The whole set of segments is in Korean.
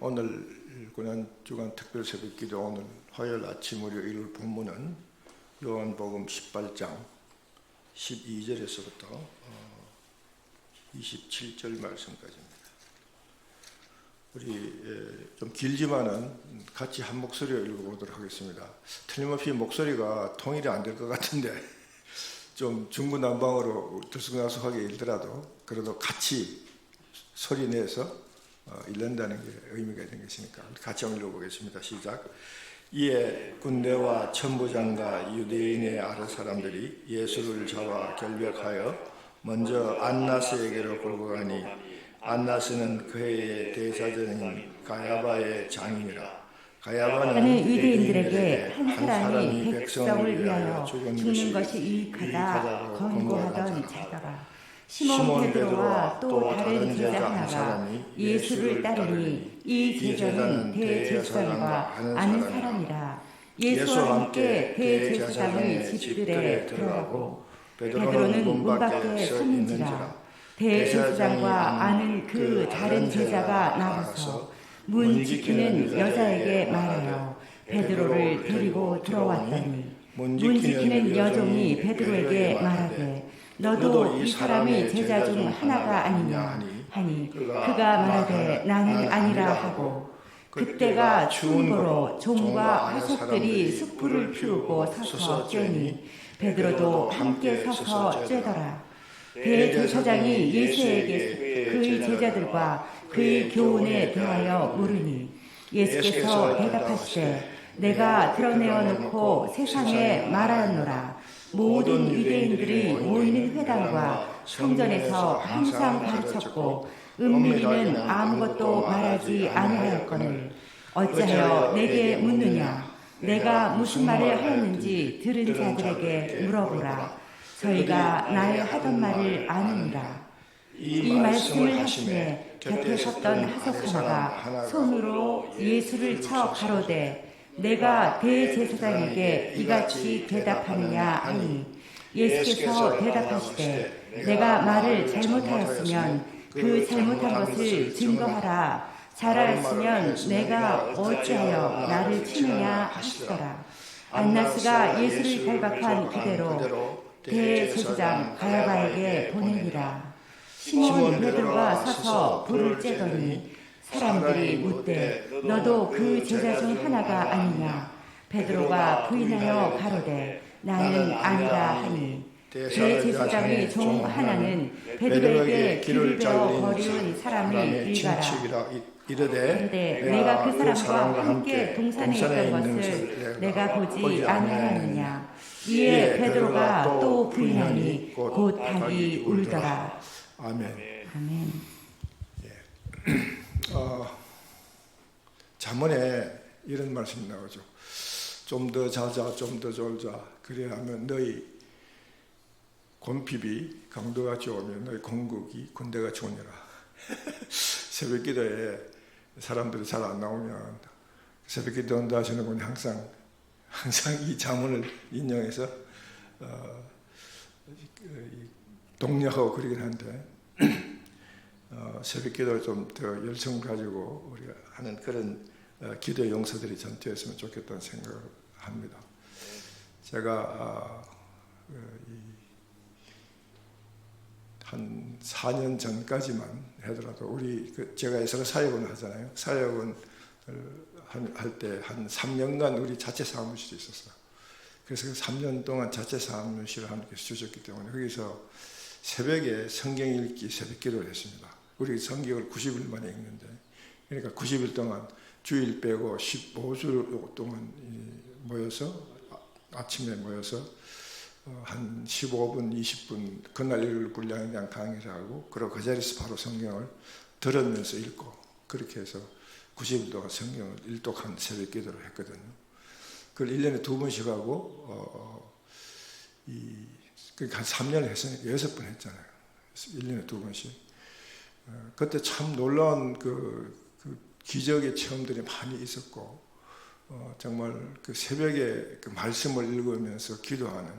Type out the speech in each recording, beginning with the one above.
오늘 고난주간 특별 새벽기도 오늘 화요일 아침으로 읽을 본문은 요한복음 18장 12절에서부터 27절 말씀까지입니다. 우리 좀 길지만은 같이 한 목소리로 읽어보도록 하겠습니다. 틀림없이 목소리가 통일이 안 될 것 같은데 좀 중구난방으로 들쑥날쑥하게 읽더라도 그래도 같이 소리 내서 읽는다는 게 의미가 있는 것이니까 같이 한번 읽어보겠습니다. 시작. 이에 군대와 천부장과 유대인의 아랫 사람들이 예수를 잡아 결박하여 먼저 안나스에게로 끌고 가니 안나스는 그 해의 대사장인 가야바의 장인이라. 가야바는 유대인들에게 한 사람이 백성을 위하여 죽는 것이 유익하다 권고하던 자더라. 시몬 베드로와 또 다른 제자 하나가 예수를 따르니 이 제자는 대제사장과 아는 사람이라. 예수와 함께 대제사장의 집들에 들어가고 베드로는 문 밖에 섰는지라. 대제사장과 아는 그 다른 제자가 나와서 문 지키는 여자에게 말하여 베드로를 데리고 들어왔더니 문 지키는 여종이 베드로에게 말하되 너도 이 사람의 제자 중 하나가 아니냐 하니 그가 말하되 나는 아니라 하고 그때가 추운 거로 종과 하석들이 숯불을 피우고 서서 쬐니 베드로도 함께 서서 쬐더라. 대제사장이 예수에게 그의 제자들과 그의 교훈에 대하여 물으니 예수께서 대답하시되 내가 드러내어 놓고 세상에 말하노라. 모든 유대인들이 모이는 회당과 성전에서 항상 가르쳤고 은밀히는 아무것도 말하지 아니하였거늘 어찌하여 내게 묻느냐. 내가 무슨 말을 하였는지 들은 자들에게 물어보라. 저희가 나의 하던 말을 아느니라. 이 말씀을 하시매 곁에 섰던 하석 하나가 손으로 예수를 쳐 가로되 내가 대제사장에게 이같이 대답하느냐 하니 예수께서 대답하시되 내가 말을 잘못하였으면 그 잘못한 것을 증거하라. 잘하였으면 내가 어찌하여 나를 치느냐 하시더라. 안나스가 예수를 결박한 그대로 대제사장 가야바에게 보내니라. 시몬 베드로가 서서 불을 쬐더니 사람들이 묻되 너도 그 제자 중 하나가 아니냐. 베드로가 부인하여 가로되 나는 아니라 하니 대제사장의 종 하나는 베드로에게 길을 베어 버리는 사람을 일가라. 이르되 내가 그 사람과 함께 동산에 있던 것을 내가 보지 아니하였느냐. 이에 베드로가 또 부인하니 곧 닭이 울더라. 아멘. 아멘. 잠언에 이런 말씀이 나오죠. 좀 더 자자, 좀 더 졸자. 그래야 하면 너희 곤핍이 강도가 좋으면 너희 공국이 군대가 좋으니라. 새벽 기도에 사람들이 잘 안 나오면 새벽 기도 한다 하시는 분이 항상 이 잠언을 인용해서 독려하고 그러긴 한데 새벽 기도를 좀 더 열정 가지고 우리가 하는 그런 기도 용서들이 전투했으면 좋겠다는 생각을 합니다. 제가 한 4년 전까지만 하더라도 우리 제가 예서 사역을 하잖아요. 사역을 할 때 한 3년간 우리 자체 사무실이 있었어요. 그래서 3년 동안 자체 사무실을 하나님께서 주셨기 때문에 거기서 새벽에 성경 읽기 새벽 기도를 했습니다. 우리 성경을 90일 만에 읽는데 그러니까 90일 동안 주일 빼고 15주 동안 모여서 아침에 모여서 한 15분, 20분 그날 읽을 분량에 대한 강의를 하고 그리고 그 자리에서 바로 성경을 들으면서 읽고 그렇게 해서 90일 동안 성경을 일독한 새벽 기도를 했거든요. 그걸 1년에 2번씩 하고 그러니까 한 3년을 했으니까 6번 했잖아요. 1년에 2번씩. 그때 참 놀라운 그 기적의 체험들이 많이 있었고 정말 그 새벽에 그 말씀을 읽으면서 기도하는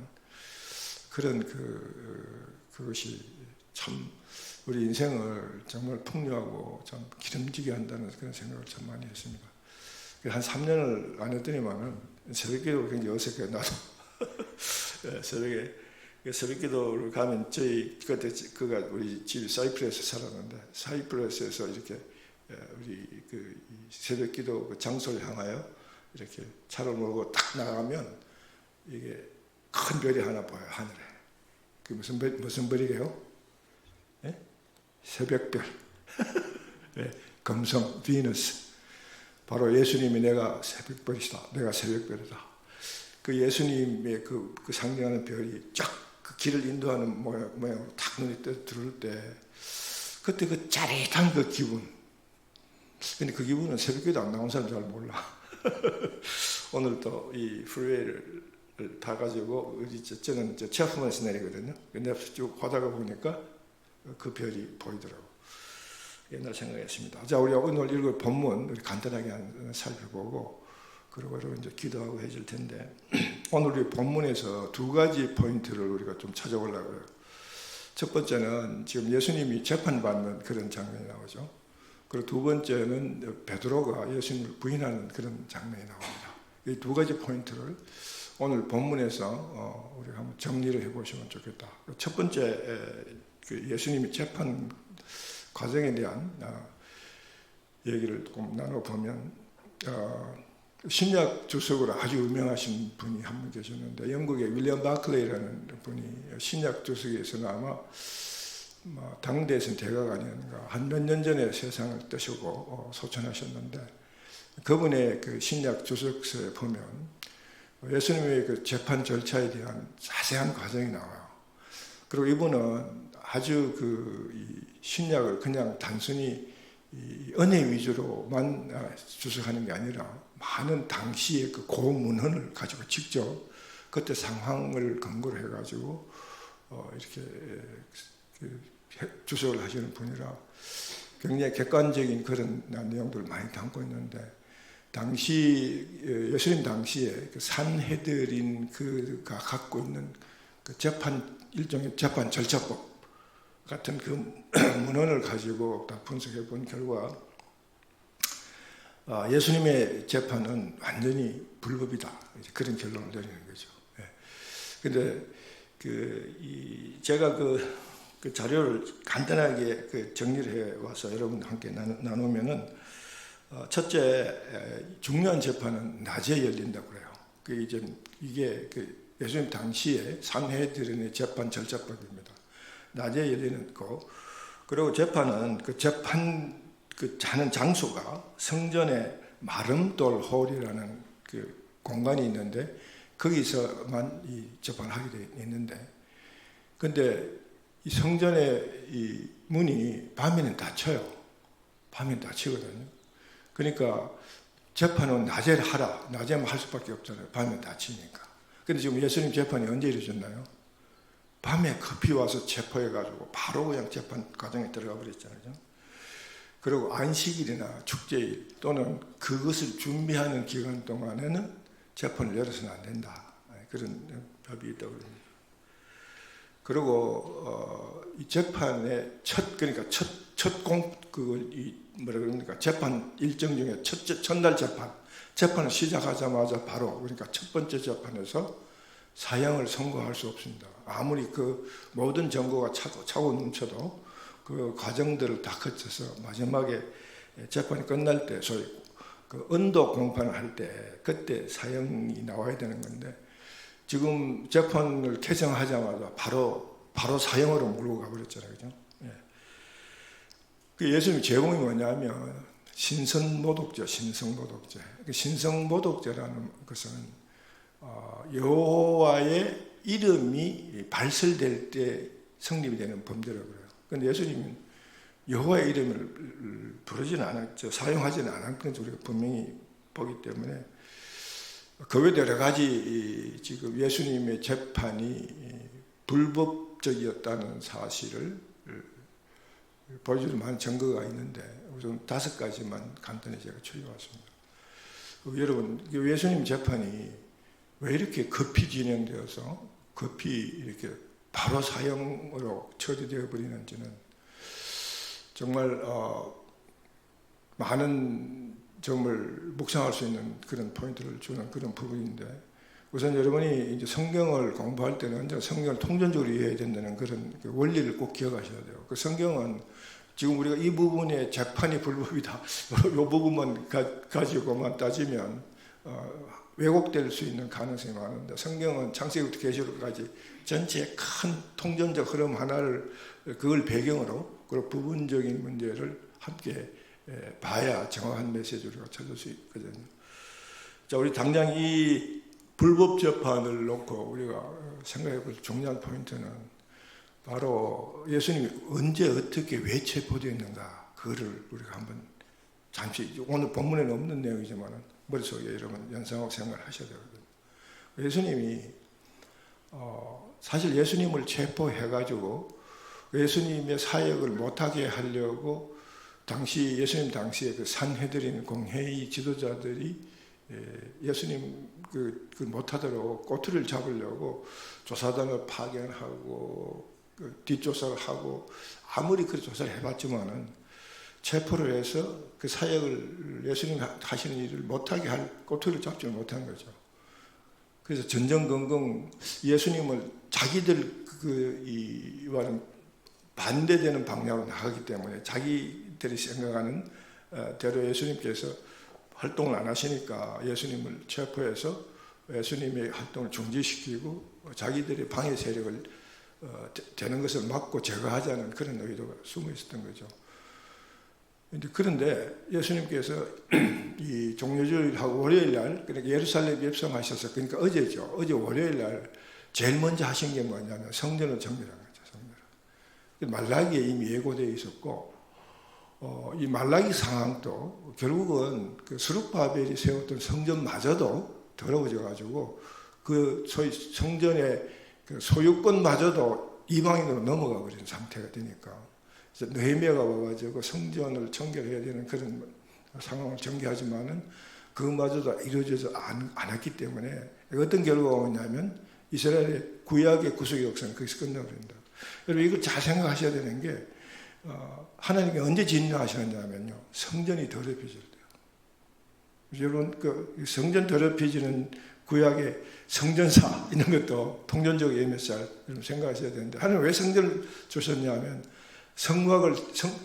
그런 그것이 참 우리 인생을 정말 풍요하고 참 기름지게 한다는 그런 생각을 참 많이 했습니다. 한 3년을 안 했더니만은 새벽기도를 굉장히 어색해요. 나도 새벽에 새벽 기도를 가면 저희 그때 그가 우리 집 사이프러스에 살았는데 사이프러스에서 이렇게 우리 그 새벽 기도 그 장소를 향하여 이렇게 차를 몰고 딱 나가면 이게 큰 별이 하나 보여요, 하늘에. 그 무슨 별이게요? 네? 새벽별. 네, 금성 비너스. 바로 예수님이 내가 새벽별이다. 내가 새벽별이다. 그 예수님의 그 상징하는 별이 쫙 그 길을 인도하는 모양으로 탁 눈이 들어올 때 그때 그 짜릿한 그 기분. 근데 그 기분은 새벽기도 안 나온 사람 잘 몰라. 오늘 또 이 프리웨이를 타가지고 저는 체프먼에서 내리거든요. 근데 쭉 가다가 보니까 그 별이 보이더라고. 옛날 생각했습니다. 자, 우리 오늘 읽을 본문 우리 간단하게 살펴보고 그리고 이제 기도하고 해줄 텐데 오늘 우리 본문에서 두 가지 포인트를 우리가 좀 찾아보려고 해요. 첫 번째는 지금 예수님이 재판받는 그런 장면이 나오죠. 그리고 두 번째는 베드로가 예수님을 부인하는 그런 장면이 나옵니다. 이 두 가지 포인트를 오늘 본문에서 우리가 한번 정리를 해보시면 좋겠다. 첫 번째 그 예수님이 재판 과정에 대한 얘기를 조금 나눠보면 신약 주석으로 아주 유명하신 분이 한 분 계셨는데 영국의 윌리엄 바클레이라는 분이 신약 주석에서는 아마 당대에서는 대가가 아니었는가 한 몇 년 전에 세상을 떠시고 소천하셨는데 그분의 그 신약 주석서에 보면 예수님의 그 재판 절차에 대한 자세한 과정이 나와요. 그리고 이분은 아주 이 신약을 그냥 단순히 이 은혜 위주로만 주석하는 게 아니라 많은 당시의 그 고문헌을 가지고 직접 그때 상황을 근거로 해가지고 이렇게 주석을 하시는 분이라 굉장히 객관적인 그런 내용들을 많이 담고 있는데 당시 예수님 당시에 그 산헤드린 그가 갖고 있는 그 일종의 재판 절차법 같은 그 문헌을 가지고 다 분석해 본 결과 예수님의 재판은 완전히 불법이다. 그런 결론을 내리는 거죠. 그런데 제가 그 자료를 간단하게 정리를 해 와서 여러분 함께 나누면은 첫째 중요한 재판은 낮에 열린다고 그래요. 이게 예수님 당시에 산헤드린의 재판 절차법입니다. 낮에 열리는 거. 그리고 재판은 하는 장소가 성전의 마름돌 홀이라는 그 공간이 있는데 거기서만 이 재판을 하게 되어 있는데 근데 이 성전의 이 문이 밤에는 닫혀요. 밤에는 닫히거든요. 그러니까 재판은 낮에 하라. 낮에만 할 수밖에 없잖아요. 밤에 닫히니까. 근데 지금 예수님 재판이 언제 이루어졌나요? 밤에 급히 와서 체포해가지고 바로 그냥 재판 과정에 들어가 버렸잖아요. 그리고 안식일이나 축제일 또는 그것을 준비하는 기간 동안에는 재판을 열어서는 안 된다. 그런 법이 있다고 합니다. 그리고 이 재판의 재판 일정 중에 첫날 재판을 시작하자마자 바로 그러니까 첫 번째 재판에서 사형을 선고할 수 없습니다. 아무리 그 모든 증거가 차고 넘쳐도 그 과정들을 다 거쳐서 마지막에 재판이 끝날 때 소위 그 언도 공판을 할 때 그때 사형이 나와야 되는 건데 지금 재판을 개정하자마자 바로 사형으로 몰고 가버렸잖아요, 그죠? 그 예수님의 제공이 뭐냐면 신성모독죄. 신성모독죄라는 것은 여호와의 이름이 발설될 때 성립이 되는 범죄라고 그래요. 그런데 예수님은 여호와의 이름을 부르지는 않았죠. 사용하지는 않았던 것을 우리가 분명히 보기 때문에 그 외에 여러 가지 지금 예수님의 재판이 불법적이었다는 사실을 보여줄 만한 증거가 있는데 우선 5가지만 간단히 제가 추려왔습니다. 여러분, 예수님 재판이 왜 이렇게 급히 진행되어서 급히 이렇게 바로 사형으로 처리되어 버리는지는 정말 많은 점을 묵상할 수 있는 그런 포인트를 주는 그런 부분인데, 우선 여러분이 이제 성경을 공부할 때는 성경을 통전적으로 이해해야 된다는 그런 그 원리를 꼭 기억하셔야 돼요. 그 성경은 지금 우리가 이 부분에 재판이 불법이다, 이 부분만 가지고만 따지면 왜곡될 수 있는 가능성이 많은데, 성경은 창세기부터 계시록까지 전체의 큰 통전적 흐름 하나를 그걸 배경으로 그리고 부분적인 문제를 함께 봐야 정확한 메시지를 우리가 찾을 수 있거든요. 자, 우리 당장 이 불법 재판을 놓고 우리가 생각해 볼 중요한 포인트는 바로 예수님이 언제 어떻게 왜 체포되었는가, 그거를 우리가 한번 잠시, 오늘 본문에는 없는 내용이지만 머릿속에 여러분 연상하고 생각하셔야 되거든요. 예수님이 사실 예수님을 체포해가지고 예수님의 사역을 못하게 하려고 예수님 당시에 그 산헤드린 공회의 지도자들이 예수님 그 못하도록 꼬투리를 잡으려고 조사단을 파견하고 뒷조사를 하고 아무리 그 조사를 해봤지만은 체포를 해서 그 사역을 예수님 하시는 일을 못하게 할 꼬투리를 잡지 못한 거죠. 그래서 전전긍긍 예수님을 자기들 이와는 반대되는 방향으로 나가기 때문에 자기들이 생각하는 대로 예수님께서 활동을 안 하시니까 예수님을 체포해서 예수님의 활동을 중지시키고 자기들의 방해 세력을 되는 것을 막고 제거하자는 그런 의도가 숨어 있었던 거죠. 그런데 예수님께서 이 종료주일하고 월요일 날, 그러니까 예루살렘에 입성하셔서, 그러니까 어제죠. 어제 월요일 날 제일 먼저 하신 게 뭐냐면 성전을 정결한 거죠. 성전을. 말라기에 이미 예고되어 있었고, 이 말라기 상황도 결국은 그 스룹바벨이 세웠던 성전마저도 더러워져 가지고 그 소위 성전의 그 소유권마저도 이방인으로 넘어가 버린 상태가 되니까, 느헤미야가 와가지고 성전을 청결해야 되는 그런 상황을 전개하지만은 그마저도 이루어지지 않았기 때문에 어떤 결과가 오냐면 이스라엘의 구약의 구속의 역사는 거기서 끝나버린다. 여러분 이걸 잘 생각하셔야 되는 게 하나님이 언제 진노하셨냐면요, 성전이 더럽혀질 때요. 여러분 그 성전 더럽혀지는 구약의 성전사 이런 것도 통전적 의미에서 잘 생각하셔야 되는데, 하나님 왜 성전을 주셨냐면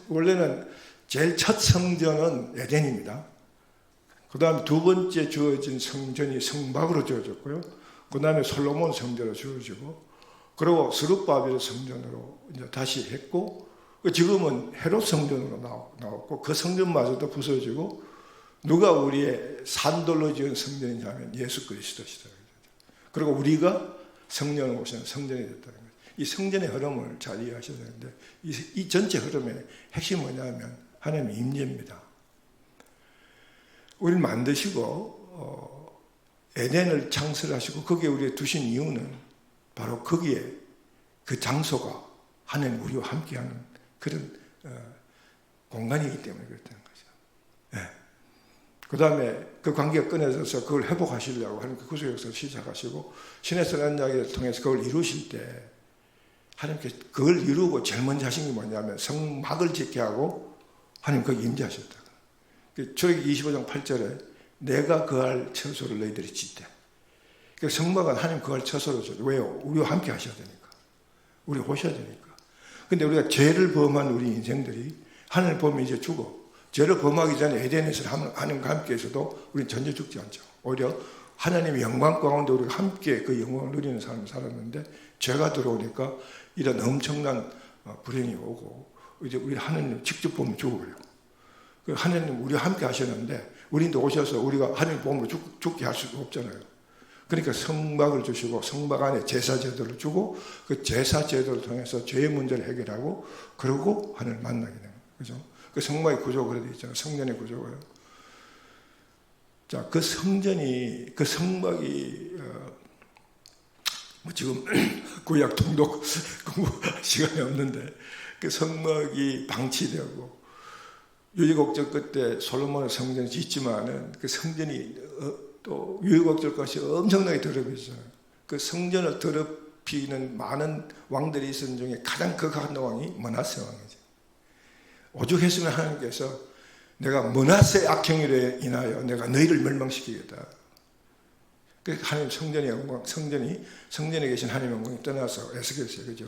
원래는 제일 첫 성전은 에덴입니다. 그 다음에 두 번째 주어진 성전이 성막으로 주어졌고요. 그 다음에 솔로몬 성전으로 주어지고, 그리고 스룹바벨 성전으로 이제 다시 했고, 지금은 헤롯 성전으로 나왔고, 그 성전마저도 부서지고, 누가 우리의 산돌로 지은 성전이냐면 예수 그리스도시다. 그리고 우리가 성령을 오시는 성전이 됐다는 거예요. 이 성전의 흐름을 잘 이해하셔야 되는데, 이 전체 흐름의 핵심이 뭐냐면 하나님의 임재입니다. 우리를 만드시고 에덴을 창설하시고 거기에 우리를 두신 이유는 바로 거기에 그 장소가 하나님 우리와 함께하는 그런 공간이기 때문에 그렇다는 거죠. 네. 그 다음에 그 관계가 끊어져서 그걸 회복하시려고 하는 그 구속 역사를 시작하시고, 신의 선한 이야기를 통해서 그걸 이루실 때 하나님께서 그걸 이루고 제일 먼저 하신 게 뭐냐면 성막을 짓게 하고 하나님 거기 임재하셨다. 출애굽기 25장 8절에 내가 거할 처소를 너희들이 짓대. 성막은 하나님 거할 처소로 줘. 왜요? 우리와 함께 하셔야 되니까. 우리 오셔야 되니까. 근데 우리가 죄를 범한 우리 인생들이 하나님 보면 이제 죽어. 죄를 범하기 전에 에덴에서 하나님과 함께 해서도 우리는 전혀 죽지 않죠. 오히려 하나님의 영광 가운데 우리가 함께 그 영광을 누리는 삶을 살았는데, 죄가 들어오니까 이런 엄청난 불행이 오고, 이제 우리 하나님 직접 보면 죽어버려요. 하나님 우리와 함께 하셨는데, 우리한테 오셔서 우리가 하나님 보면 죽게 할 수가 없잖아요. 그러니까 성막을 주시고, 성막 안에 제사 제도를 주고, 그 제사 제도를 통해서 죄의 문제를 해결하고, 그러고 하나님을 만나게 되는 거예요. 그죠? 그 성막의 구조가 그래 있잖아요. 성전의 구조가요. 자, 그 성전이, 그 성막이, 지금 구약 통독 공부할 시간이 없는데, 그 성막이 방치되고, 유리곡절 끝에 솔로몬의 성전을 짓지만은 그 성전이 또 유리곡절까지 엄청나게 더럽혀지잖아요. 그 성전을 더럽히는 많은 왕들이 있었던 중에 가장 극악한 왕이 므낫세 왕이죠. 오죽했으면 하나님께서 내가 므낫세 악행으로 인하여 내가 너희를 멸망시키겠다. 그래서 하나님 성전의 영광, 성전에 계신 하나님의 영광이 떠나서 에스겔서에 그죠?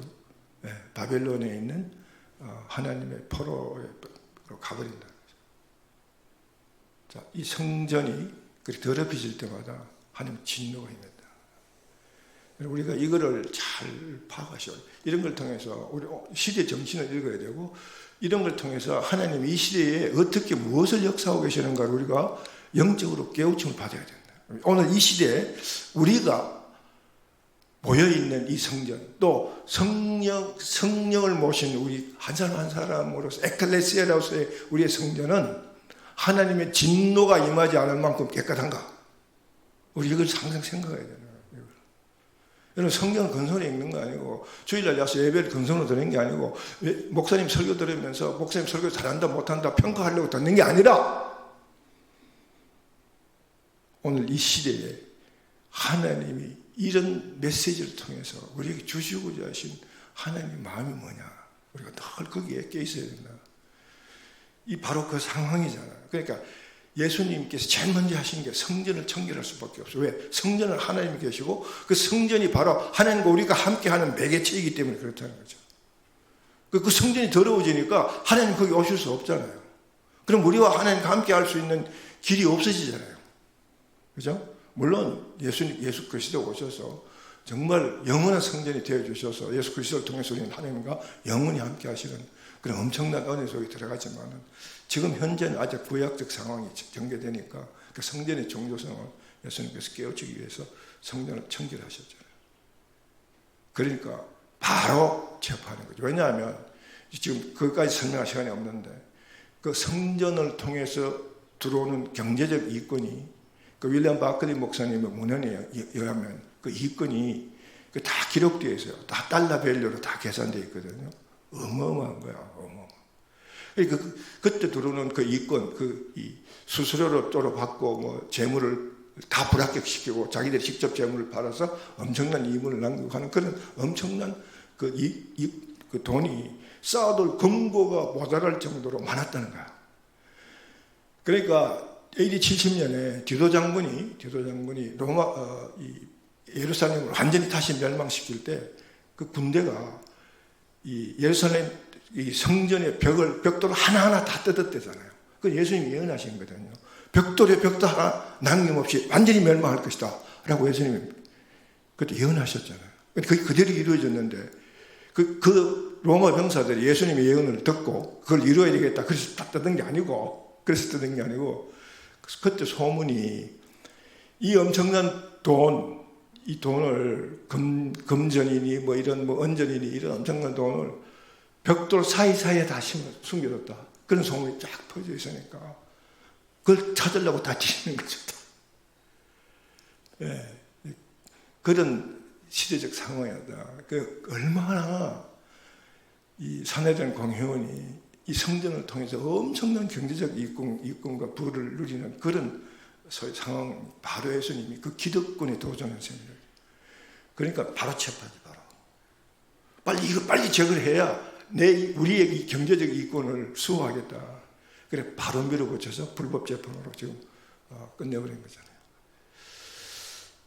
네, 바벨론에 있는 하나님의 포로로 가버린다. 자, 이 성전이 그렇게 더럽혀질 때마다 하나님 진노가 임했다. 우리가 이거를 잘 파악하셔야 돼요. 이런 걸 통해서 우리 시대 정신을 읽어야 되고, 이런 걸 통해서 하나님이 이 시대에 어떻게 무엇을 역사하고 계시는가를 우리가 영적으로 깨우침을 받아야 된다. 오늘 이 시대에 우리가 모여있는 이 성전, 또 성령을 모신 우리 한 사람 한 사람으로서 에클레시아로서의 우리의 성전은 하나님의 진노가 임하지 않을 만큼 깨끗한가? 우리 이걸 항상 생각해야 되는 거예요. 여러분, 성경은 근손에 읽는 거 아니고, 주일날 와서 예배를 근손으로 드리는 게 아니고, 목사님 설교 들으면서 목사님 설교 잘한다 못한다 평가하려고 듣는 게 아니라, 오늘 이 시대에 하나님이 이런 메시지를 통해서 우리에게 주시고자 하신 하나님의 마음이 뭐냐, 우리가 늘 거기에 깨 있어야 된다. 이 바로 그 상황이잖아요. 그러니까 예수님께서 제일 먼저 하신 게 성전을 청결할 수밖에 없어요. 왜? 성전을 하나님이 계시고 그 성전이 바로 하나님과 우리가 함께하는 매개체이기 때문에 그렇다는 거죠. 그 성전이 더러워지니까 하나님 거기 오실 수 없잖아요. 그럼 우리와 하나님과 함께할 수 있는 길이 없어지잖아요. 그죠? 물론 예수 그리스도 오셔서 정말 영원한 성전이 되어주셔서 예수 그리스도를 통해서 우리는 하나님과 영원히 함께 하시는 그런 엄청난 은혜 속에 들어가지만은 지금 현재는 아직 구약적 상황이 전개되니까 그 성전의 정조성을 예수님께서 깨우치기 위해서 성전을 청결하셨잖아요. 그러니까 바로 체포하는 거죠. 왜냐하면 지금 그것까지 설명할 시간이 없는데 그 성전을 통해서 들어오는 경제적 이권이 그 윌리엄 바클리 목사님의 문헌에 의하면 그 이권이 다 기록되어 있어요. 다 달러 밸류로 다 계산되어 있거든요. 어마어마한 거야, 어마어마. 그러니까 그때 들어오는 그 이권, 이 수수료로 받고 뭐 재물을 다 불합격시키고 자기들이 직접 재물을 팔아서 엄청난 이문을 남기고 하는 그런 엄청난 그 돈이 쌓아둘 금고가 모자랄 정도로 많았다는 거야. 그러니까 AD 70년에 디도 장군이 로마 예루살렘을 완전히 다시 멸망시킬 때 그 군대가 이 예루살렘 이 성전의 벽돌을 하나하나 다 뜯었대잖아요. 그 예수님이 예언하신 거거든요. 벽돌에 벽돌 하나 남김없이 완전히 멸망할 것이다 라고 예수님이 그때 예언하셨잖아요. 그게 그대로 이루어졌는데 그 로마 병사들이 예수님의 예언을 듣고 그걸 이루어야 되겠다 그래서 다 뜯은 게 아니고 그때 소문이 이 엄청난 이 돈을 금전이니 뭐 이런 뭐 은전이니 이런 엄청난 돈을 벽돌 사이사이에 다 숨겨뒀다. 그런 소문이 쫙 퍼져 있으니까 그걸 찾으려고 다 지는 거죠. 예. 그런 시대적 상황이었다. 얼마나 이 산해전 공회원이 이 성전을 통해서 엄청난 경제적 이권과 부를 누리는 그런 상황, 바로 예수님이 그 기득권에 도전한 셈이에요. 그러니까 바로 체포하지, 바로. 빨리 제거를 해야 우리의 이 경제적 이권을 수호하겠다. 그래, 바로 밀어붙여서 불법 재판으로 지금 끝내버린 거잖아요.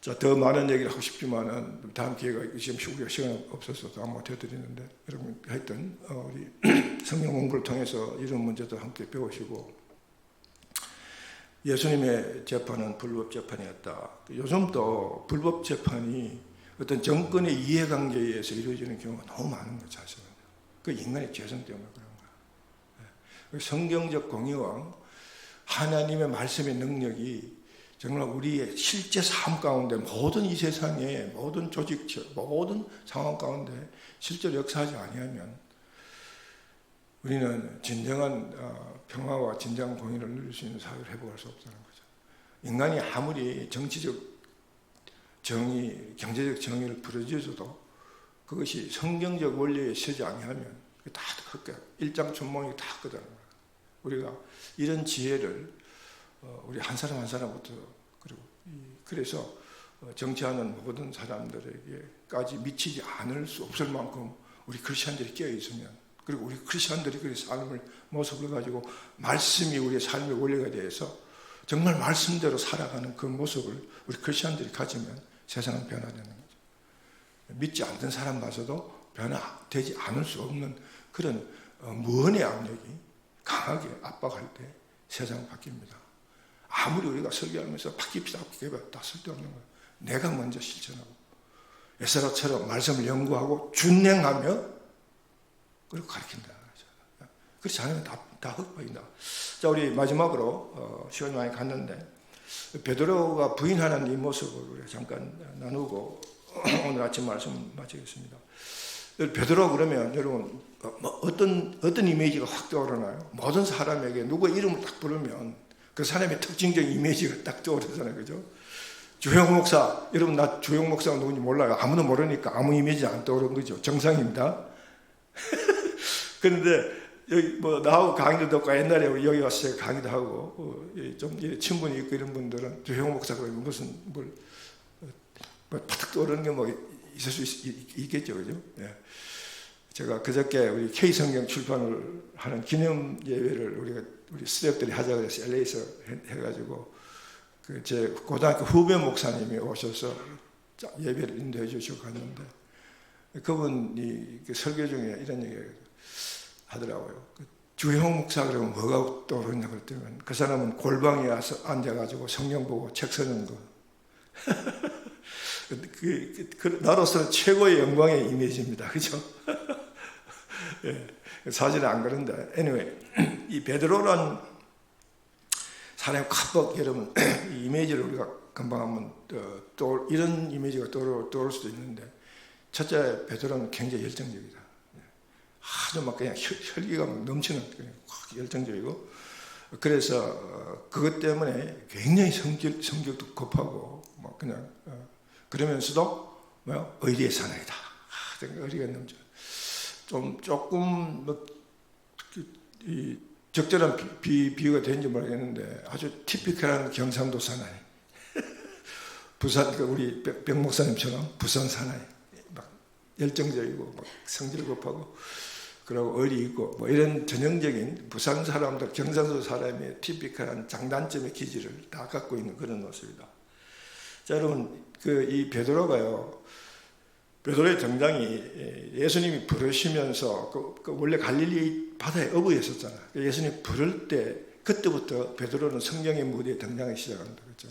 자, 더 많은 얘기를 하고 싶지만은 다음 기회가 지금 우리가 시간 없어서 다 못 해드리는데 여러분 하여튼 우리 성경 공부를 통해서 이런 문제도 함께 배우시고 예수님의 재판은 불법 재판이었다. 요즘도 불법 재판이 어떤 정권의 이해관계에 의해서 이루어지는 경우가 너무 많은 거죠, 사실은. 그 인간의 죄성 때문에 그런 거야. 성경적 공의와 하나님의 말씀의 능력이 정말 우리의 실제 삶 가운데 모든 이 세상의 모든 조직, 모든 상황 가운데 실제로 역사하지 아니하면 우리는 진정한 평화와 진정한 공의를 누릴 수 있는 사회를 회복할 수 없다는 거죠. 인간이 아무리 정치적 정의, 경제적 정의를 부르짖어도 그것이 성경적 원리에 서지 아니하면 다 헛거야. 일장춘몽이 다 헛거다는 거야. 우리가 이런 지혜를 우리 한 사람 한 사람부터 그리고 그래서 정치하는 모든 사람들에게까지 미치지 않을 수 없을 만큼 우리 크리스천들이 깨어 있으면 그리고 우리 크리스천들이 그 삶을 모습을 가지고 말씀이 우리의 삶의 원리가 되어서 정말 말씀대로 살아가는 그 모습을 우리 크리스천들이 가지면 세상은 변화되는 거죠. 믿지 않는 사람 봐서도 변화되지 않을 수 없는 그런 무언의 압력이 강하게 압박할 때 세상은 바뀝니다. 아무리 우리가 설교하면서 바뀝시다 다 쓸데없는 거예요. 내가 먼저 실천하고 에스라처럼 말씀을 연구하고 준행하며 그리고 가르친다. 그렇지 않으면 다 헛보인다. 자, 우리 마지막으로 시간이 많이 갔는데 베드로가 부인하는 이 모습을 우리가 잠깐 나누고 오늘 아침 말씀 마치겠습니다. 베드로 그러면 여러분 어떤 이미지가 확 떠오르나요? 모든 사람에게 누구 이름을 딱 부르면 그 사람의 특징적인 이미지가 딱 떠오르잖아요, 그죠? 주영 목사, 여러분 나 주영 목사가 누군지 몰라요. 아무도 모르니까 아무 이미지 안 떠오르는 거죠. 정상입니다. 그런데 여기 뭐 나하고 강의도 듣고 옛날에 여기 와서 제가 강의도 하고 좀 친분이 있고 이런 분들은 주영 목사 그러면 무슨 뭘 파닥 떠오르는 게 뭐 있을 수 있겠죠, 그죠? 예. 제가 그저께 우리 K 성경 출판을 하는 기념 예배를 우리 스태프들이 하자고 해서 LA에서 해가지고 그 제 고등학교 후배 목사님이 오셔서 예배를 인도해 주시고 갔는데 그분이 설교 중에 이런 얘기 하더라고요. 주형 목사 그러면 뭐가 떠오르냐 그랬더니 그 사람은 골방에 와서 앉아가지고 성경 보고 책 쓰는 거. 나로서는 최고의 영광의 이미지입니다. 그죠? 예, 사실은 안 그런데 anyway 이 베드로란 사람의 컵벅 여러분 이 이미지를 우리가 금방 한번 또 이런 이미지가 떠오를 수도 있는데 첫째 베드로는 굉장히 열정적이다. 아주 막 그냥 혈기가 넘치는 그냥 열정적이고 그래서 그것 때문에 굉장히 성격도 급하고 뭐 그냥 그러면서도 의리의 사나이다. 의리가 넘쳐. 조금 뭐 이 적절한 비유가 되는지 모르겠는데 아주 티피컬한 경상도 사나이. 부산 우리 백 목사님처럼 부산 사나이. 막 열정적이고 막 성질 급하고 그리고 의리 있고 뭐 이런 전형적인 부산 사람들 경상도 사람의 티피컬한 장단점의 기질을 다 갖고 있는 그런 모습이다. 자, 여러분 이 베드로가요. 베드로의 등장이 예수님이 부르시면서 원래 갈릴리 바다에 어부였었잖아요. 예수님이 부를 때 그때부터 베드로는 성경의 무대에 등장하기 시작한다. 그렇죠?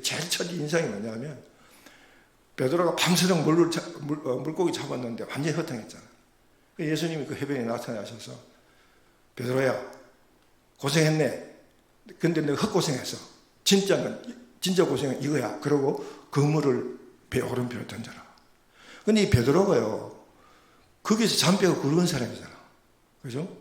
제일 첫 인상이 뭐냐면 베드로가 밤새도록 물고기 잡았는데 완전히 허탕했잖아요. 예수님이 그 해변에 나타나셔서 베드로야 고생했네. 근데 너 헛고생했어. 진짜 고생은 이거야. 그러고 그물을 배 오른편에 던져라. 근데 이 베드로가요, 거기서 잔뼈가 굵은 사람이잖아. 그죠?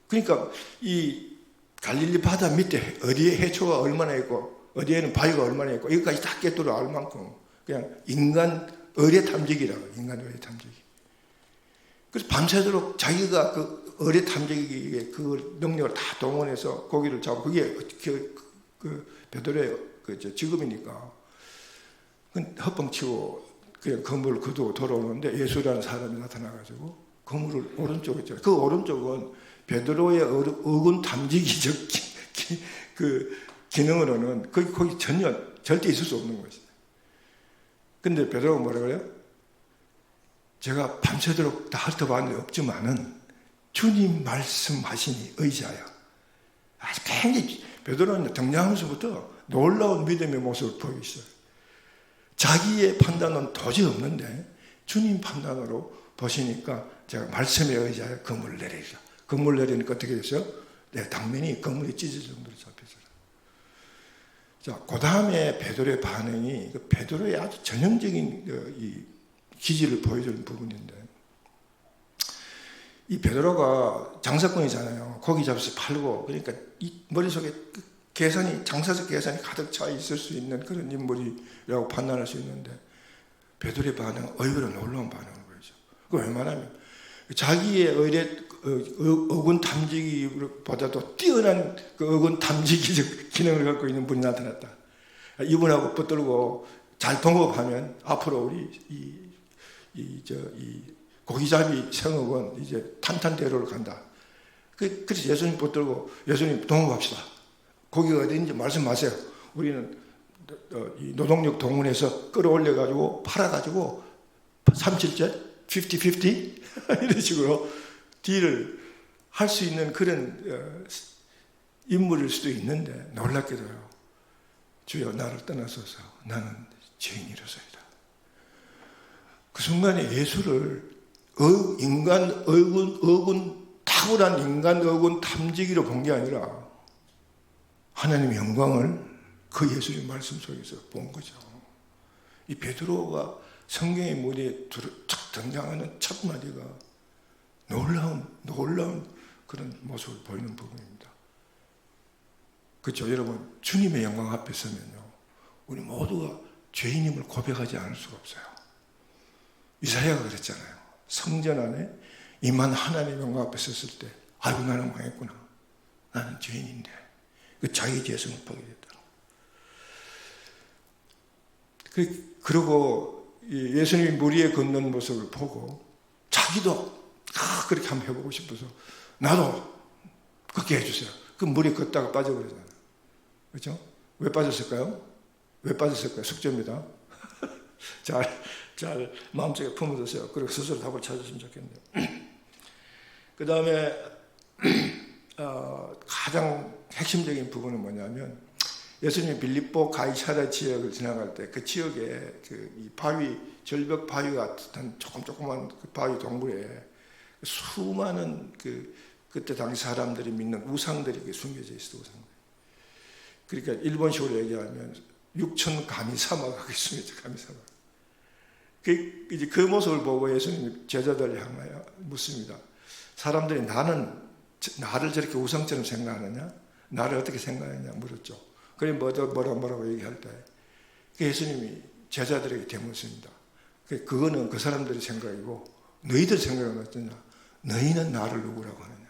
그러니까 이 갈릴리 바다 밑에 어디에 해초가 얼마나 있고, 어디에는 바위가 얼마나 있고, 여기까지 다 깨뚫어 알 만큼 그냥 인간 의뢰 탐지기라고, 인간 의뢰 탐지기. 그래서 밤새도록 자기가 그 의뢰 탐지기의 그 능력을 다 동원해서 고기를 잡고, 그게 그 베드로의 직업이니까. 헛뻥치고 그냥 그물을 거두고 돌아오는데 예수라는 사람이 나타나가지고 그물을 오른쪽에 있죠. 그 오른쪽은 베드로의 어군 탐지기적 그 기능으로는 거기 절대 있을 수 없는 것이죠. 근데 베드로가 뭐라 그래요? 제가 밤새도록 다 훑어봤는데 없지만은 주님 말씀하시니 의지하여. 아주 굉장히 베드로는 등장하면서부터 놀라운 믿음의 모습을 보이고 있어요. 자기의 판단은 도저히 없는데 주님 판단으로 보시니까 제가 말씀에 의지하여 그물을 내리라. 그물 내리니까 어떻게 됐어요? 내 당면이 그물이 찢어질 정도로 잡혔어요. 자, 그 다음에 베드로의 반응이 베드로의 아주 전형적인 이 기질을 보여주는 부분인데 이 베드로가 장사꾼이잖아요. 고기 잡아서 팔고 그러니까 이 머릿속에 장사적 계산이 가득 차 있을 수 있는 그런 인물이라고 판단할 수 있는데 베드로의 반응은 의외로 놀라운 반응을 보이죠. 그 웬만하면 자기의 어군 탐지기보다도 뛰어난 그 어군 탐지기적 기능을 갖고 있는 분이 나타났다. 이분하고 붙들고 잘 동업하면 앞으로 우리 이 고기잡이 생업은 이제 탄탄대로를 간다. 그래서 예수님 붙들고 예수님 동업합시다. 고기가 어디인지 말씀하세요. 우리는 이 노동력 동원해서 끌어올려가지고 팔아가지고 3,7째 50-50 이런 식으로 딜을 할 수 있는 그런 인물일 수도 있는데 놀랍게도요. 주여 나를 떠나소서 나는 죄인이로소이다. 그 순간에 예수를 탁월한 인간 어군 탐지기로 본 게 아니라 하나님의 영광을 그 예수의 말씀 속에서 본 거죠. 이 베드로가 성경의 무대에 탁 등장하는 첫 마디가 놀라운 그런 모습을 보이는 부분입니다. 그렇죠, 여러분. 주님의 영광 앞에 서면요, 우리 모두가 죄인임을 고백하지 않을 수가 없어요. 이사야가 그랬잖아요. 성전 안에 임한 하나님의 영광 앞에 섰을 때, 아이고 나는 망했구나. 나는 죄인인데. 그 자기 죄성을 보게 됐다. 그리고 예수님이 물 위에 걷는 모습을 보고 자기도 그렇게 한번 해보고 싶어서 나도 걷게 해주세요. 그 물에 걷다가 빠져버리잖아요. 그렇죠? 왜 빠졌을까요? 왜 빠졌을까요? 숙제입니다. 잘 마음속에 품어두세요. 그리고 스스로 답을 찾으시면 좋겠네요. 그 다음에 가장 핵심적인 부분은 뭐냐면 예수님이 빌립보 가이사랴 지역을 지나갈 때 그 지역에 이 바위, 절벽 바위 같은 조그만 그 바위 동굴에 수많은 그때 당시 사람들이 믿는 우상들이 숨겨져 있어요. 우상들. 그러니까 일본식으로 얘기하면 6천 가미사마가 숨겨져. 가미사마. 이제 그 모습을 보고 예수님이 제자들을 향하여 묻습니다. 사람들이 나를 저렇게 우상처럼 생각하느냐? 나를 어떻게 생각하느냐? 물었죠. 그래 뭐라고 얘기할 때 예수님이 제자들에게 대묻습니다. 그거는 그 사람들의 생각이고 너희들 생각은 어떠냐? 너희는 나를 누구라고 하느냐?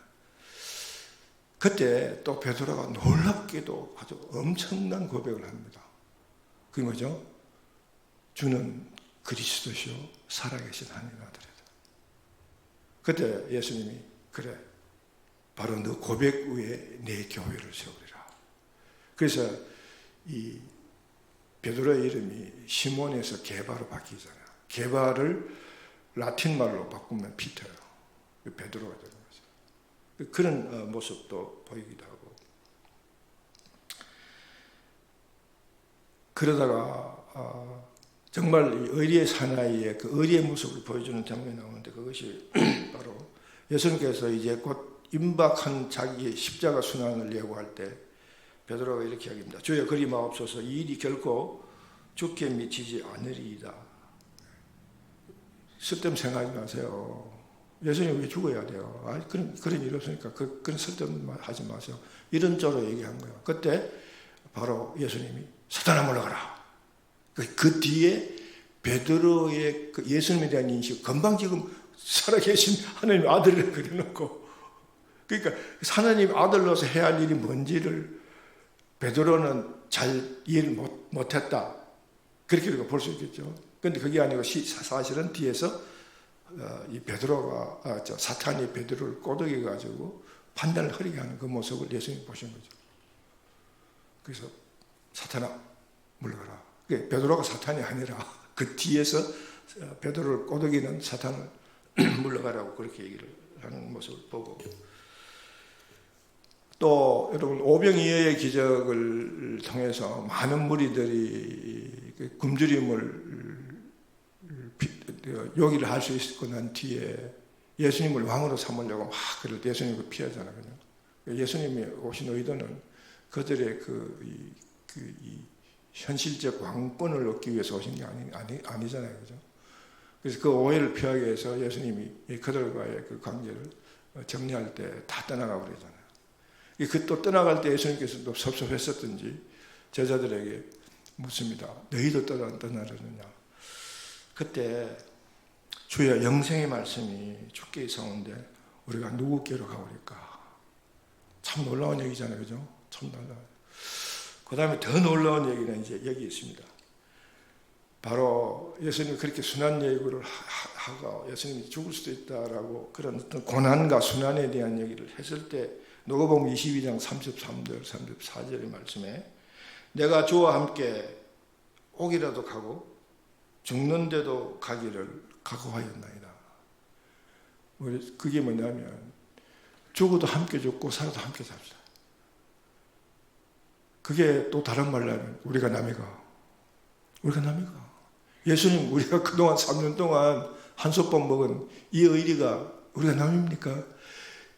그때 또 베드로가 놀랍게도 아주 엄청난 고백을 합니다. 그게 뭐죠? 주는 그리스도시요 살아계신 하나님의 아들이다. 그때 예수님이 그래 바로 너 고백 위에 내 교회를 세우리라. 그래서 이 베드로의 이름이 시몬에서 게바로 바뀌잖아요. 게바를 라틴 말로 바꾸면 피터예요. 베드로가 되는 거죠. 그런 모습도 보이기도 하고. 그러다가 정말 이 의리의 사나이의 그 의리의 모습을 보여주는 장면이 나오는데 그것이 바로 예수님께서 이제 곧 임박한 자기의 십자가 순환을 예고할 때 베드로가 이렇게 이야기합니다. 주여 그리 마옵소서 이 일이 결코 죽게 미치지 않으리이다. 쓸데없는 생각하지 마세요. 예수님이 왜 죽어야 돼요? 그런 일이 없으니까 그런 쓸데없는 하지 마세요. 이런 쪽으로 얘기한 거예요. 그때 바로 예수님이 사탄아 물러가라. 그 뒤에 베드로의 그 예수님에 대한 인식, 금방 지금 살아계신 하나님의 아들을 그려놓고, 그러니까 하나님 아들로서 해야 할 일이 뭔지를 베드로는 잘 이해를 못했다. 그렇게 우리가 볼 수 있겠죠. 그런데 그게 아니고 사실은 뒤에서 이 베드로가 사탄이 베드로를 꼬드겨 가지고 판단을 흐리게 하는 그 모습을 예수님이 보신 거죠. 그래서 사탄아 물러가라. 베드로가 사탄이 아니라 그 뒤에서 베드로를 꼬드기는 사탄을 물러가라고 그렇게 얘기를 하는 모습을 보고, 또 여러분 오병이어의 기적을 통해서 많은 무리들이 굶주림을 요기를 할 수 있고 난 뒤에 예수님을 왕으로 삼으려고 막 그럴 때 예수님을 피하잖아요. 예수님이 오신 의도는 그들의 이 현실적 왕권을 얻기 위해서 오신 게 아니잖아요. 그죠? 그래서 그 오해를 피하기 위해서 예수님이 그들과의 그 관계를 정리할 때 다 떠나가 버리잖아요. 그 또 떠나갈 때 예수님께서 또 섭섭했었든지 제자들에게 묻습니다. 너희도 떠나려느냐? 그때 주여 영생의 말씀이 주께 있사온데 우리가 누구께로 가오리까? 참 놀라운 얘기잖아요. 그죠? 참 놀라워요. 그 다음에 더 놀라운 얘기는 이제 여기 있습니다. 바로 예수님이 그렇게 순환 예고를 하고 예수님이 죽을 수도 있다라고 그런 어떤 고난과 순환에 대한 얘기를 했을 때 누가복음 22장 33절 34절의 말씀에 내가 주와 함께 오기라도 가고 죽는데도 가기를 각오하였나이다. 그게 뭐냐면 죽어도 함께 죽고 살아도 함께 삽시다. 그게 또 다른 말로 하면 우리가 남이가 예수님 우리가 그동안 3년 동안 한솥밥 먹은 이 의리가 우리가 남입니까?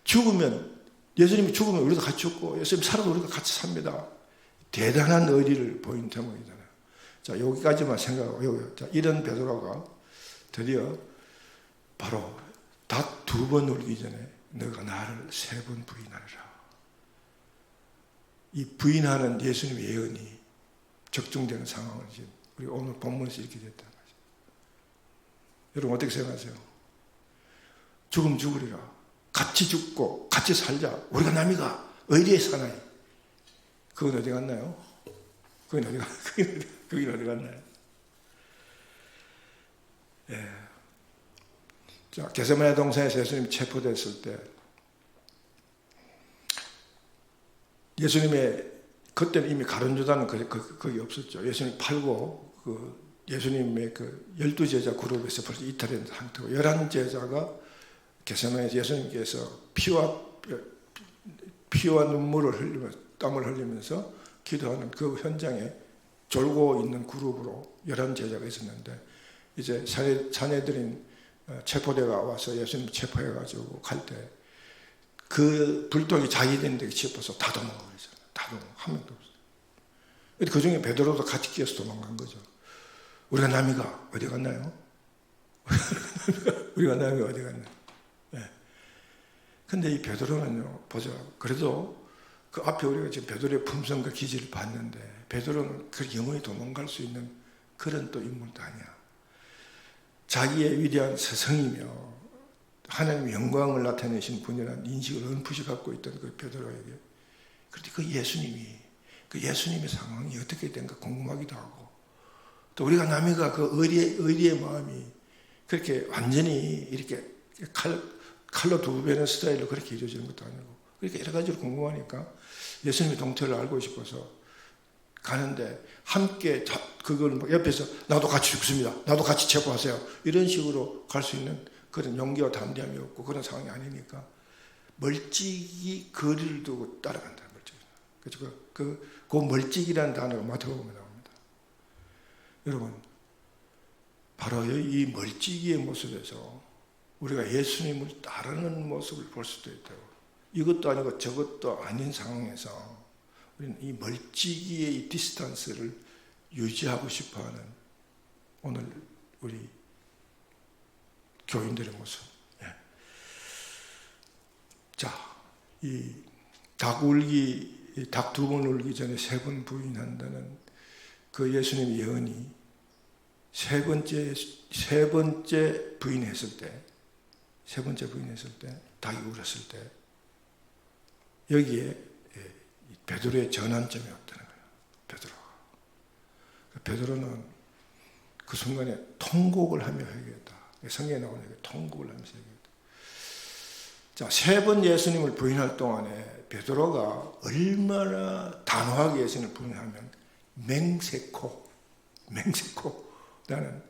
죽으면 예수님이 죽으면 우리도 같이 죽고 예수님 살아도 우리가 같이 삽니다. 대단한 의리를 보인 대목이잖아요. 자, 여기까지만 생각하고 자, 이런 베드로가 드디어 바로 닭 2번 울기 전에 너가 나를 3번 부인하리라. 이 부인하는 예수님의 예언이 적중되는 상황을 지금 우리 오늘 본문에서 이렇게 됐다는 거죠. 여러분 어떻게 생각하세요? 죽으면 죽으리라. 같이 죽고 같이 살자. 우리가 남이가 의리의 사나이. 그건 어디 갔나요? 그건 어디 갔나요? 예. 자, 겟세마네 동산에서 예수님이 체포됐을 때 예수님의 그때는 이미 가룟 유다는 거기 없었죠. 예수님 팔고 예수님의 12제자 그룹에서 벌써 이탈한 상태고 11제자가 겟세마네에서 예수님께서 피와 눈물을 흘리면서 땀을 흘리면서 기도하는 그 현장에 졸고 있는 그룹으로 11제자가 있었는데 이제 사내들인 체포대가 와서 예수님 체포해가지고 갈 때 그 불독이 자기들인데 짚어서 다 도망가버리잖아요. 한 명도 없어요. 그 중에 베드로도 같이 끼어서 도망간 거죠. 우리가 남이가 어디 갔나요? 우리가 남이가 어디 갔나요? 네. 근데 이 베드로는요, 보자. 그래도 그 앞에 우리가 지금 베드로의 품성과 기질을 봤는데 베드로는 그 영원히 도망갈 수 있는 그런 또 인물도 아니야. 자기의 위대한 스승이며 하나님의 영광을 나타내신 분이라는 인식을 ը음풋이 갖고 있던 그 베드로에게 그런데 그 예수님의 상황이 어떻게 된가 궁금하기도 하고 또 우리가 남이가 그 의리의 마음이 그렇게 완전히 이렇게 칼로 2배는 스타일로 그렇게 이루어지는 것도 아니고 그렇게 여러 가지로 궁금하니까 예수님의 동태를 알고 싶어서 가는데 함께 그걸 옆에서 나도 같이 죽습니다. 나도 같이 체포하세요. 이런 식으로 갈 수 있는 그런 용기와 담대함이 없고 그런 상황이 아니니까 멀찍이 거리를 두고 따라간다. 그래서 그 멀찍이라는 단어가 마태복음에 나옵니다. 여러분 바로 이 멀찍이의 모습에서 우리가 예수님을 따르는 모습을 볼 수도 있다고. 이것도 아니고 저것도 아닌 상황에서 우리는 이 멀찍이의 이 디스턴스를 유지하고 싶어하는 오늘 우리 교인들의 모습. 예. 자, 이 닭 2번 울기 전에 3번 부인한다는 그 예수님의 예언이 세 번째 부인했을 때 닭이 울었을 때 여기에 베드로의 전환점이 왔다는 거예요. 베드로는 그 순간에 통곡을 하며 회개했다. 성경에 나오는 게 통곡을 하면서 회개했다. 자, 3번 예수님을 부인할 동안에 베드로가 얼마나 단호하게 예수님을 부인하면 맹세코 나는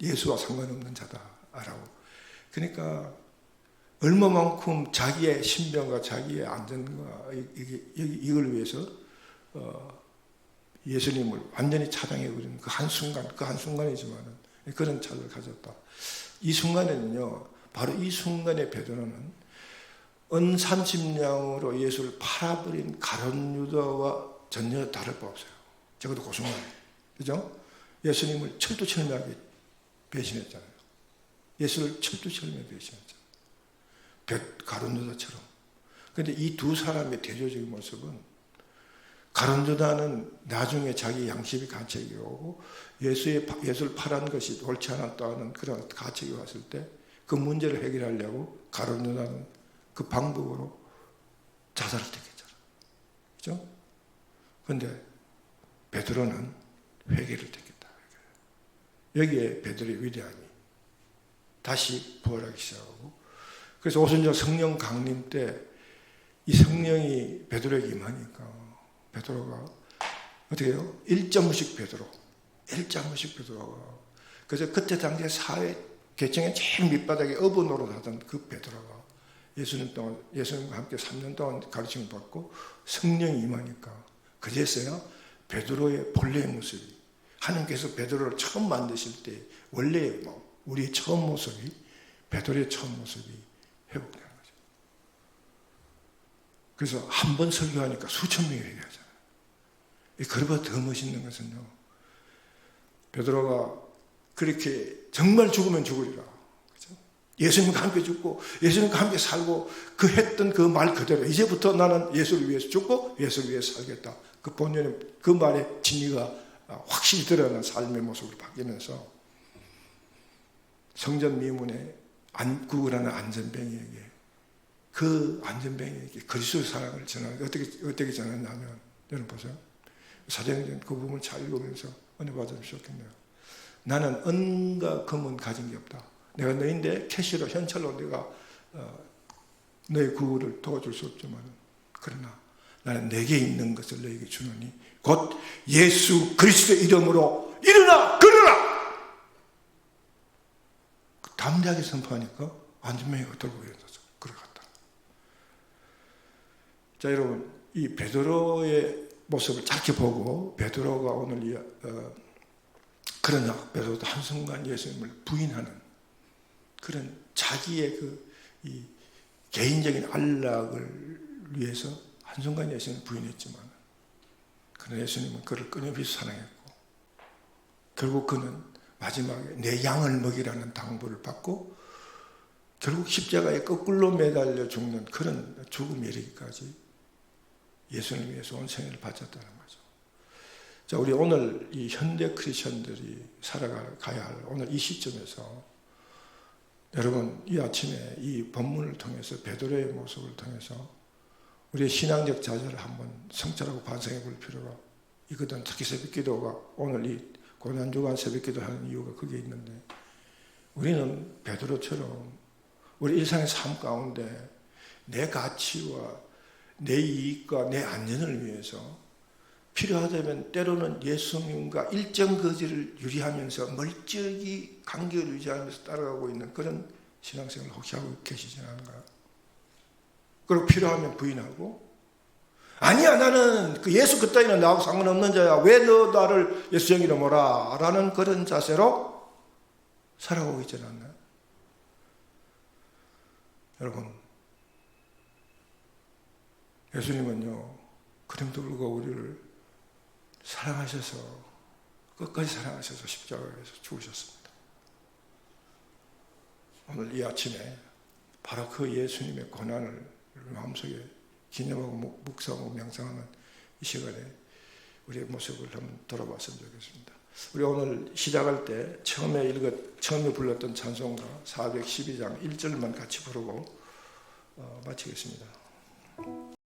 예수와 상관없는 자다라고. 그러니까 얼마만큼 자기의 신병과 자기의 안전과 이걸 위해서 예수님을 완전히 차단해버리는 그 한순간이지만 그런 차를 가졌다. 이 순간에는요, 바로 이 순간에 베드로는 은 30냥으로 예수를 팔아버린 가룟 유다와 전혀 다를 바 없어요. 적어도 그 순간, 그죠? 예수님을 철두철미하게 배신했잖아요. 예수를 철두철미하게 배신했잖아요. 가룟 유다처럼. 그런데 이 두 사람의 대조적인 모습은 가룟 유다는 나중에 자기 양심이 가책이 오고 예수를 팔은 것이 옳지 않았다는 그런 가책이 왔을 때 그 문제를 해결하려고 가룟 유다는 그 방법으로 자살을 택했잖아. 그죠? 그런데 베드로는 회개를 택했다. 여기에 베드로의 위대함이 다시 부활하기 시작하고, 그래서 오순절 성령 강림 때 이 성령이 베드로에게 임하니까 베드로가 어떻게 해요? 1.5씩 베드로가, 그래서 그때 당시에 사회 계층의 제일 밑바닥에 어부 노릇하던 그 베드로가 예수님과 함께 3년 동안 가르침을 받고 성령이 임하니까 그제서야 베드로의 본래의 모습이, 하나님께서 베드로를 처음 만드실 때 원래의 우리의 처음 모습이, 베드로의 처음 모습이 회복되는 거죠. 그래서 한 번 설교하니까 수천 명이 회개하잖아요. 그보다 더 멋있는 것은요, 베드로가 그렇게 정말 죽으면 죽으리라, 그렇죠? 예수님과 함께 죽고 예수님과 함께 살고 그 했던 그 말 그대로 이제부터 나는 예수를 위해서 죽고 예수를 위해서 살겠다, 그 본연의 그 말의 진리가 확실히 드러나는 삶의 모습으로 바뀌면서 성전 미문에 구걸하는 안전뱅이에게, 그 안전뱅이에게 그리스도의 사랑을 전하는, 어떻게 전했냐면, 여러분 보세요. 사도행전 그 부분을 잘 읽으면서 은혜 받으면 좋겠네요. 나는 은과 금은 가진 게 없다. 내가 너희인데 캐시로 현찰로 내가 너희 구원을 도와줄 수 없지만, 그러나 나는 내게 있는 것을 너희에게 주노니 곧 예수 그리스도의 이름으로 일어나 걸어라. 담대하게 선포하니까 안전뱅이가 들고 일어나서 걸어갔다. 자, 여러분, 이 베드로의 모습을 짧게 보고, 베드로가 오늘 그러나 베드로도 한순간 예수님을 부인하는 그런 자기의 이 개인적인 안락을 위해서 한순간 예수님을 부인했지만, 그러나 예수님은 그를 끊임없이 사랑했고, 결국 그는 마지막에 내 양을 먹이라는 당부를 받고 결국 십자가에 거꾸로 매달려 죽는 그런 죽음에 이르기까지 예수님을 위해서 온 생애를 바쳤다는 거죠. 자, 우리 오늘 이 현대 크리스천들이 살아가야 할 오늘 이 시점에서, 여러분, 이 아침에 이 본문을 통해서, 베드로의 모습을 통해서 우리의 신앙적 자세를 한번 성찰하고 반성해 볼 필요가 있거든. 특히 새벽기도가, 오늘 이 고난주간 새벽기도 하는 이유가 그게 있는데, 우리는 베드로처럼 우리 일상의 삶 가운데 내 가치와 내 이익과 내 안전을 위해서 필요하다면 때로는 예수님과 일정 거지를 유지하면서 멀쩡히 간격을 유지하면서 따라가고 있는 그런 신앙생활을 혹시 하고 계시지 않은가요? 그리고 필요하면 부인하고, 아니야, 나는 그 예수 그 따위는 나하고 상관없는 자야, 왜 너 나를 예수 이름으로 뭐라 라는 그런 자세로 살아가고 있지 않나요? 여러분, 예수님은요, 그럼에도 불구하고 우리를 사랑하셔서, 끝까지 사랑하셔서 십자가에서 죽으셨습니다. 오늘 이 아침에 바로 그 예수님의 고난을 마음속에 기념하고 묵상하고 명상하는 이 시간에 우리의 모습을 한번 돌아봤으면 좋겠습니다. 우리 오늘 시작할 때 처음에 불렀던 찬송가 412장 1절만 같이 부르고 마치겠습니다.